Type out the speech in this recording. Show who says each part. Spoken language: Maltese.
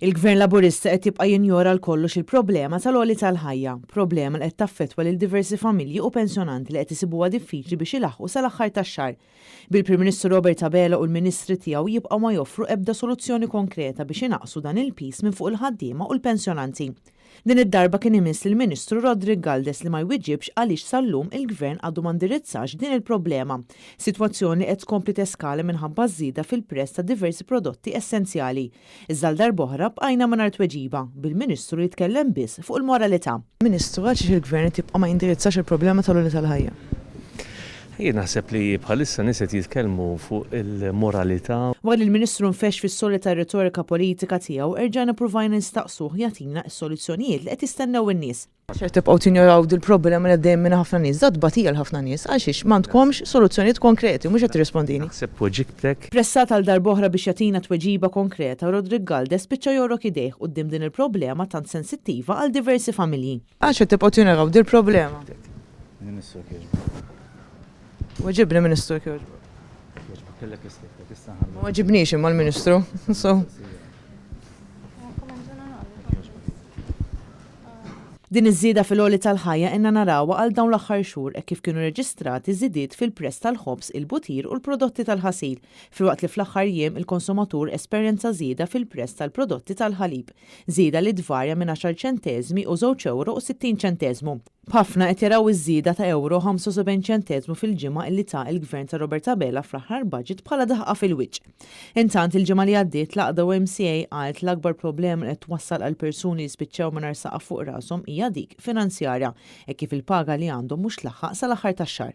Speaker 1: Il-Gvern Laburista qed jibqa' jinjora l-kollox il-problema tal-għoli tal-ħajja, problema li qed taffettwa lil diversi familji u pensjonanti li qed isibuha diffiċli biex ilaħqu sal-aħħar tax-xahar. Bil-Prim Ministru Robert Abela u l-Ministri tiegħu jibqgħu ma joffru ebda soluzzjoni konkreta biex inaqsu dan il-pis minn fuq il-ħaddiema u l-pensjonanti. Din id-darba kien imiss lill-Ministru Rodrigue Galdes li ma jwieġibx għaliex sal-lum il-Gvern għadu ma ndirizzax din il-problema. Sitwazzjoni qed tkompli teskala minħabba żieda fil-prezz ta' diversi prodotti essenzjali. Iżda l-darb'oħra bqajna mingħajr tweġiba bil-Ministru jitkellem biss fuq il-moralità. Ministru, għaliex il-Gvern tibqa' ma jindirizzax il-problema tal-għoli tal-ħajja?
Speaker 2: Jien naħseb li bħalissa nies qed jitkellmu fuq il-moralità.
Speaker 1: Wara il-Ministru nfex fis-solita retorika politika tiegħu erġa' provajna nistaqsuh jagħtina s-soluzzjonijiet li qed jistennew in-nies. Għax tibqgħu tinjoraw dil-problema li dejjem minn ħafna nies, dat batija l-ħafna nies, għaliex m'għandkomx soluzzjonijiet konkreti mhux qed tirrispondini.
Speaker 2: Naħseb weġibtek.
Speaker 1: Pressat għal darb'oħra biex jagħtina tweġiba konkreta, Rodrigue Galdes spiċċa jorok idejh quddiem din il-problema tant sensittiva għal diversi familji. Għax tibqgħu tinjoraw dil-problema. Waġibni Ministru kjoġbu. Ma waġibnix imma l-Ministru. Din iż-żieda fil-għoli tal-ħajja inna narawha għal dawn l-aħħar xhur hekk kif kienu reġistrati żidiet fil-prezz tal-ħobż, il-butir u l-prodotti tal-ħasil, filwaqt li fl-aħħar jiem il-konsumatur esperjenza żieda fil-prezz tal-prodotti tal-ħalib, żieda li tvarja minn 10 ċenteżmi u €2 u 60 ċenteżmu. B'ħafna qed jaraw iż-żieda ta' €75 ċenteżmu fil-ġimgħa illi ta' il-Gvern ta' Robert Abela fl-aħħar budget bħala daħqa fil-wiċċ. Intant il-ġimgħa li għaddiet laqda MCA qalet l-akbar problema li qed twassal għal persuni li spiċċew mingħajr saqaf fuq rashom hija dik finanzjarja hekk kif il-paga li għandhom mhux tlaħħaq sal-aħħar tax-xahar.